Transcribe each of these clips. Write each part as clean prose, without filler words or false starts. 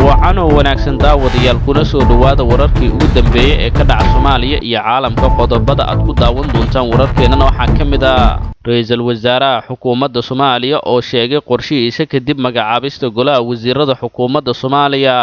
وعنو wanaagsan daawadayaal kuna soo dhawaada wararkii ugu dambeeyay ee ka dhaca Soomaaliya iyo caalamka qodobada aad ku daawan doontaan wararkeena waxaa kamid ah ra'iisul wasaaraha xukuumadda Soomaaliya oo sheegay qorshihiisa kadib magacaabista golaha wasiirada xukuumadda Soomaaliya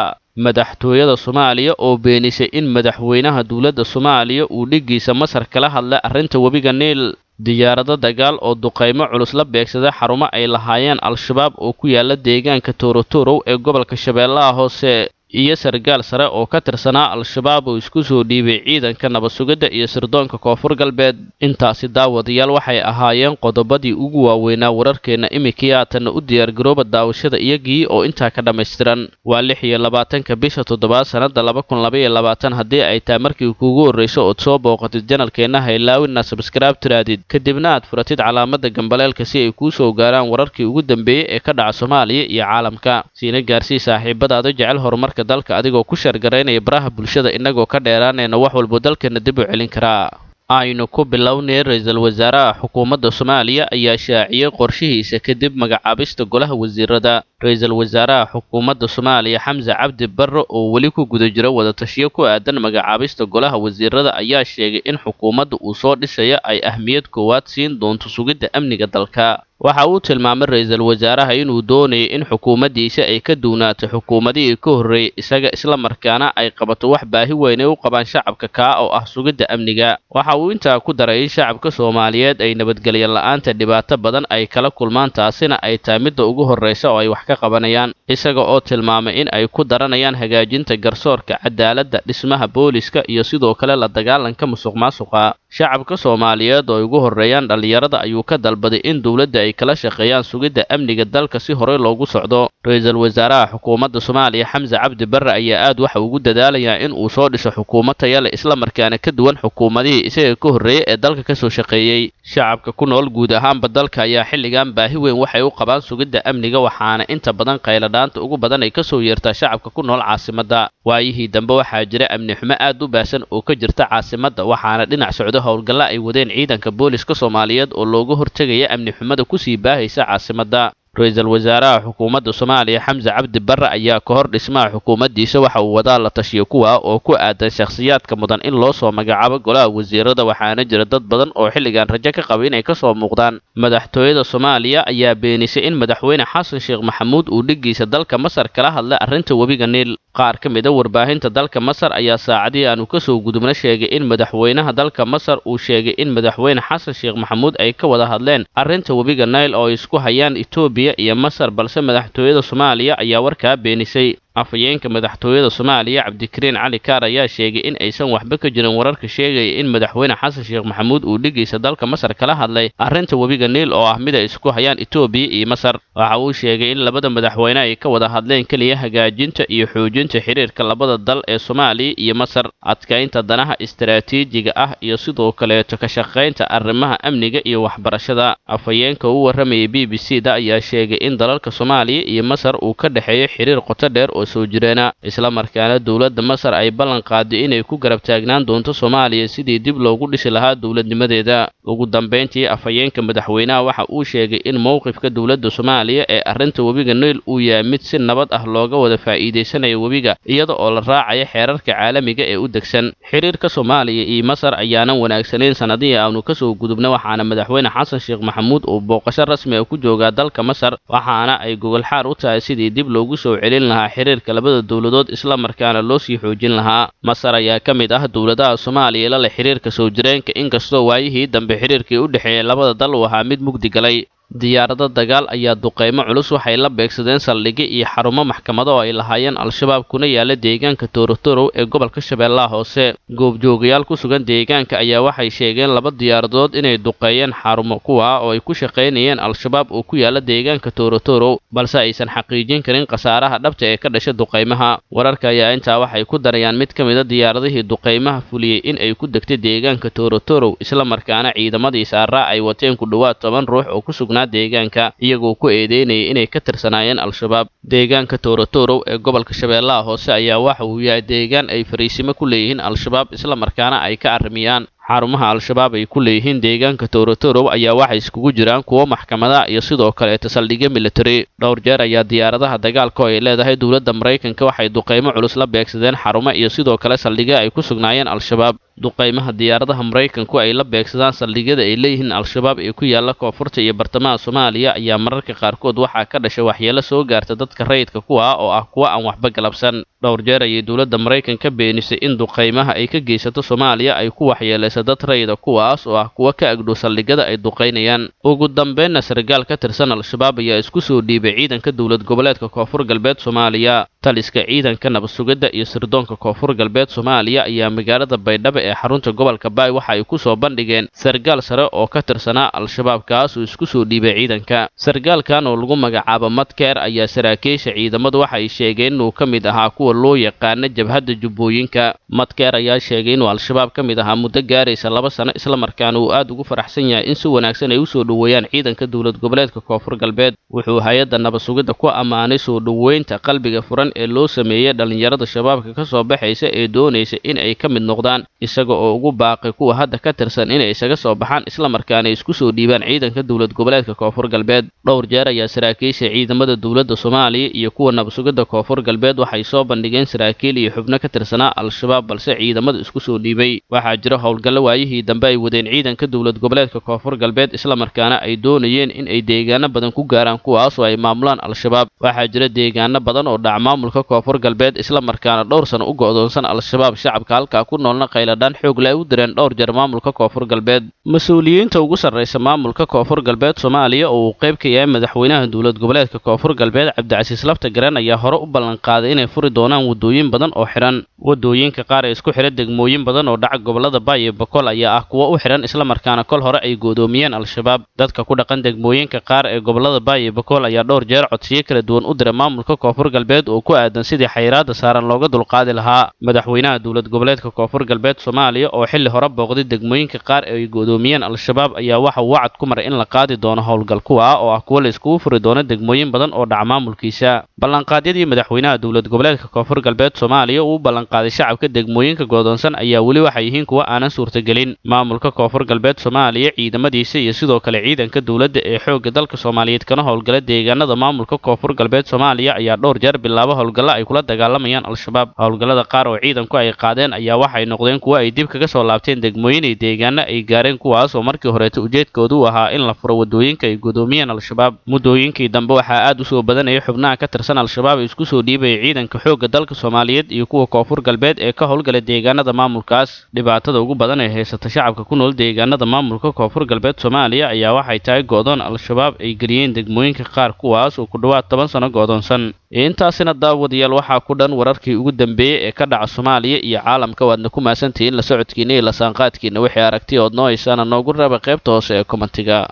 madaxtooyada Soomaaliya oo beenisay in madaxweynaha dawladda Soomaaliya uu dhigiisa Masar kala hadlay arrinta wabiga Niil diyaarada dagaal oo duqeymo culus la beegsaday xarumo ay lahaayeen al-shabaab oo ku yaala deegaanka Toorotoro ee gobolka Shabeellaha Hoose iyo sargaal sare oo ka tirsanaa al-shabaab oo isku soo dhiibay ciidanka nabad sugidda iyo sirdoonka koonfur galbeed intaasi daawadayaal waxay ahaayeen qodobadii ugu waaweynaa wararkeena imikiyaatan u diyaar garooba daawashada iyagii oo intaa ka dhameystiran waa 26 bisha 7 sanada 2022 haddii ay tahay markii kuugu horeyso oo soo booqatid channelkeena haylaawina subscribe tiraadid kadibna aad furatid calaamada gambaleelka si ay kuu soo gaaraan wararkii ugu dambeeyay ee ka dhaca Soomaaliya iyo caalamka siina gaarsii saaxiibadaada jecel horumarka dalka adigoo ku shargareynaya baraha bulshada inagoo ka dheeraanayna wax walba dalkeena dib u celin karaa aynu ku bilownay ra'iisul wasaaraha xukuumadda Soomaaliya ayaa shaaciyay qorshihiisa kadib magacaabista golaha wasiirada ra'iisul wasaaraha xukuumadda Soomaaliya Xamza Cabdi Barre oo wali ku guda jira wada tashiyo ku aadan magacaabista golaha wasiirada ayaa sheegay in xukuumadda uu soo dhisayo ay ahmiyad koowaad siin doonto sugidda amniga dalka waxa uu tilmaamay ra'iisul wasaaraha inuu doonayo in xukuumaddiisa ay ka duunaato xukuumadii ka horreeyay isaga isla markaana ay qabato wax baahi weyn u qabaan shacabka ka oo ah sugidda amniga waxa uu intaa ku daray in shacabka Soomaaliyeed ay nabadgelyo la'aanta dhibaato badan ay kala kulmaan taasina ay tahay mid ugu horeysa oo ay wax ka qabanayaan isaga oo tilmaamay in ay ku daranayaan hagaajinta garsoorka cadaaladda dhismaha booliska iyo sidoo kale la dagaalanka musuqmaasuqa shacabka Soomaaliyeed oo ugu horeeyaan dhalinyarada ayuu ka dalbaday in dawladda ay kala shaqeeyaan sugidda amniga dalka si hore loogu socdo ra'iisul wasaaraha xukuumadda Soomaaliya Xamza Cabdi Barre ayaa aad waxa ugu dadaalaya in uu soo dhiso xukuumad tayo leh isla markaana ka duwan xukuumadihii isaga ka horreeyay ee dalka ka soo shaqeeyay shacabka ku nool guud ahaanba dalka ayaa xilligan baahi weyn waxay u qabaan sugidda amniga waxaana inta badan qayladhaanta ugu badan ay ka soo yeertaa shacabka ku nool caasimadda waayihii dambe waxaa jira amni xumo aad u baasan oo ka jirta caasimadda waxaana dhinac socdo howlgalla ay wadeen ciidanka booliska Soomaaliyeed oo looga hortagaya amni xumada ku sii baahaysa caasimadda ra'iisul wasaaraha xukuumadda Soomaaliya Xamza Cabdi Barre ayaa ka hor dhismaha xukuumaddiisa waxa uu wadaa la tashiyo kuwa oo ku aadan shakhsiyaadka mudan in loo soo magacaabo golaha wasiirada waxaana jira dad badan oo xilligan rajo ka qaba inay ka soo muuqdaan madaxtooyada Soomaaliya ayaa beenisay in madaxweyne Xasan Sheekh Maxamuud uu dhigiisa dalka Masar kala hadlay arrinta wabiga Niil qaar ka mid ah warbaahinta dalka Masar ayaa saacadii aanu ka soo gudubna sheegay in madaxweynaha dalka Masar uu sheegay in madaxweyne Xasan Sheekh Maxamuud ay ka wada hadleen arrinta wabiga Niil oo isku hayaan Itoobiya iyo Masar balse madaxtooyada Soomaaliya ayaa warkaa beenisay afayeenka madaxtooyada Soomaaliya Cabdikariin Cali Kaar ayaa sheegay in aysan waxba ka jirin wararka sheegaya in madaxweyne Xasan Sheekh Maxamuud uu dhigiisa dalka Masar kala hadlay arrinta wabiga Niil oo ah mid ay isku hayaan Itoobiya iyo Masar waxa uu sheegay in labada madaxweyne ay ka wada hadleen kaliya hagaajinta iyo xoojinta xiriirka labada dal ee Soomaaliya iyo Masar adkaynta danaha istiraatiijiga ah iyo sidoo kale ka shaqeynta arrimaha amniga iyo waxbarashada afayeenka uu waramayay BBC-da ayaa sheegay in dalalka Soomaaliya iyo Masar uu ka dhaxeeyo xiriir qoto dheer oo soo jireena isla markaana dawladda Masar ay ballan qaaday inay ku garab taagnaan doonto Soomaaliya sidii dib loogu dhisi lahaa dawladnimadeeda ugu dambeyntii afayeenka madaxweynaha waxa uu sheegay in mowqifka dawladda Soomaaliya ee arrinta wabiga Niil uu yahay mid si nabad ah looga wada faa'iideysanayo wabiga iyada oo la raacayo xeerarka caalamiga ee u degsan xiriirka Soomaaliya iyo Masar ayaana wanaagsaneyn sanadihii aanu ka soo gudubna waxaana madaxweyne Xasan Sheekh Maxamuud uu booqasho rasmi ah ku joogaa dalka Masar waxaana ay gogol xaar u tahay sidii dib loogu soo celin lahaa xiriirka labada dawladood isla markaana loo sii xoojin lahaa Masar ayaa ka mid ah dawladaha Soomaaliya la xiriirka soo jireenka inkastoo waayihii dambe xiriirkii u dhaxeeyay labada dal uu ahaa mid mugdi galay diyaarada dagaal ayaa duqeymo culus waxay la beegsadeen saldhigyo iyo xarumo maxkamado oo ay lahaayeen al-shabaab kuna yaala deegaanka Toorotoro ee gobolka Shabeellaha Hoose goobjoogayaal ku sugan deegaanka ayaa waxay sheegeen laba diyaaradood inay duqeeyeen xarumo kuwa oo ay ku shaqeynayeen al-shabaab oo ku yaala deegaanka Toorotoro balse aysan xaqiijin karin khasaaraha dhabta ee ka dhashay duqeymaha wararka ayaa intaa waxay ku darayaan mid ka mid ah diyaaradihii duqeymaha fuliyay in ay ku degtay deegaanka Toorotoro isla markaana ciidamadii saaraa ay wateen ku dhawaad 10 ruux oo ku sugan deegaanka iyagoo ku eedeynayay inay ka tirsanaayeen al-shabaab deegaanka Toorotoro ee gobolka Shabeellaha Hoose ayaa waxa uu yahay deegaan ay fariisimo ku leeyihiin al-shabaab isla markaana ay ka arrimiyaan xarumaha al-shabaab ay ku leeyihiin deegaanka Toorotorow ayaa waxay iskugu jiraan kuwo maxkamada iyo sidoo kale saldhigyo military. dhowr jeer ayaa diyaaradaha dagaalka oo ay leedahay dowladda Mareykanka waxay duqeymo culus la beegsadeen xarumo iyo sidoo kale saldhigyo ay ku sugnaayeen al-shabaab. duqeymaha diyaaradaha Mareykanku ay la beegsadaan saldhigyada ay leeyihiin al-shabaab ee ku yaala koonfurta iyo bartamaha Soomaaliya ayaa mararka qaarkood waxaa ka dhashay waxyeelo soo gaarta dadka rayidka kuwa oo ah kuwa aan waxba galabsan. dhowr jeer ayay dowladda Mareykanka beenisay in duqeymaha ay ka geysato Soomaaliya ay ku waxyeelayso dad rayida kuwaas oo ah kuwa ka agdhow saldhigyada ay duqeynayaan. ugu dambeynna sargaal ka tirsan al-shabaab ayaa isku soo dhiibay ciidanka dowlad goboleedka Koonfur Galbeed Soomaaliya. taliska ciidanka nabad sugidda iyo sirdoonka Koonfur Galbeed Soomaaliya ayaa magaalada Baydhabo ee xarunta gobolka Baay waxa ay ku soo bandhigeen sargaal sare oo ka tirsanaa al-shabaab kaas oo isku soo dhiibay ciidanka. sargaalkan oo lagu magacaabo Madkeer ayaa saraakiisha ciidamadu waxa ay sheegeen inuu ka mid ahaa kuwa loo yaqaan jabhadda Jubbooyinka. Madkeer ayaa sheegay inuu al-shabaab ka mid ahaa muddo gaaraysa 2 sano isla markaana uu aad ugu faraxsan yahay in si wanaagsan ay u soo dhaweeyaan ciidanka dowlad goboleedka Koonfur Galbeed. wuxuu hay'adda nabad sugidda ku ammaanay soo dhaweynta qalbiga furan ee loo sameeyay dhalinyarada shabaabka ka soo baxaysa ee doonaysa in ay ka mid noqdaan, isaga oo ugu baaqay kuwa hadda ka tirsan inay isaga soo baxaan isla markaana isku soo dhiibaan ciidanka dowlad goboleedka Koonfur Galbeed. dhowr jeer ayaa saraakiisha ciidamada dowladda Soomaaliya iyo kuwa nabad sugidda Koonfur Galbeed waxay soo bandhigeen saraakiil iyo xubno ka tirsanaa al-shabaab balse ciidamada isku soo dhiibay. waxaa jira howlgallo waayihii dambe ay wadeen ciidanka dowlad goboleedka Koonfur Galbeed isla markaana ay doonayeen in ay deegaano badan ku gaaraan kuwaas oo ay maamulaan al-shabaab. waxaa jira deegaano badan oo dhac maamulka Koonfur Galbeed isla markaana dhowr sano u go'doonsan al-shabaab. shacabka halka ku noolna qayladaan xoog leh u direen dhowr jeer maamulka Koonfur Galbeed. mas'uuliyiinta ugu sarreysa maamulka Koonfur Galbeed Soomaaliya oo uu qayb ka yahay madaxweynaha dowlad goboleedka Koonfur Galbeed Cabdicasiis Laftagareen ayaa hore u ballan qaaday inay furi doonaan wadooyin badan oo xiran. wadooyinka qaar ee isku xidha degmooyin badan oo dhaca gobolada Baay iyo Bakool ayaa ah kuwa u xiran isla markaana kol hore ay goodoomiyeen al-shabaab. dadka ku dhaqan degmooyinka qaar ee gobolada Baay iyo Bakool ayaa dhowr jeer codsiyo kala duwan u diray maamulka Koonfur Galbeed oo ku aadan sidii xayiraadda saaran looga dulqaadi lahaa. madaxweynaha dowlad goboleedka Koonfur Galbeed Soomaaliya oo xilli hore booqday degmooyinka qaar ee ay goodoomiyeen al-shabaab ayaa waxa uu wacad ku maray in la qaadi doono howlgal kuwa oo ah kuwa la iskugu furi doono degmooyin badan oo dhaca maamulkiisa. ballanqaadyadii madaxweynaha dowlad goboleedka Koonfur Galbeed Soomaaliya uu ballanqaaday shacabka degmooyinka goodoonsan ayaa weli waxay yihiin kuwa aanan suurtagelin. maamulka Koonfur Galbeed Soomaaliya ciidamadiisa iyo sidoo kale ciidanka dowladda ee xoogga dalka Soomaaliyeed kana howlgala deegaanada maamulka Koonfur Galbeed Soomaaliya ayaa dhowr jeer bilaaba howlgallo ay kula dagaalamayaan al-shabaab. howlgallada qaar oo ciidanku ay qaadeen ayaa waxay noqdeen kuwa ay dib kaga soo laabteen degmooyin iyo deegaano ay gaareen kuwaas oo markii horeeta ujeedkoodu u ahaa in la furo wadooyinka ay goodoomiyeen al-shabaab. muddooyinkii dambe waxaa aad u soo badanaya xubnaha ka tirsan al-shabaab isku soo dhiibaya ciidanka xoogga dalka Soomaaliyeed iyo kuwa Koonfur Galbeed ee ka howlgala deegaanada maamulkaas. dhibaatada ugu badan ee haysata shacabka ku nool deegaanada maamulka Koonfur Galbeed Soomaaliya ayaa waxay tahay go'doon al-shabaab ay geliyeen degmooyinka qaar kuwaas oo ku dhawaad 10 sano go'doonsan. intaasina daawadayaal waxaa ku dhan wararkii ugu dambeeyay ee ka dhaca Soomaaliya iyo caalamka. waadna ku maasantihiin la socodkiina iyo la saanqaadkiina wixii aragti ood noo haysaana noogu raba qaybta hoose ee commentiga.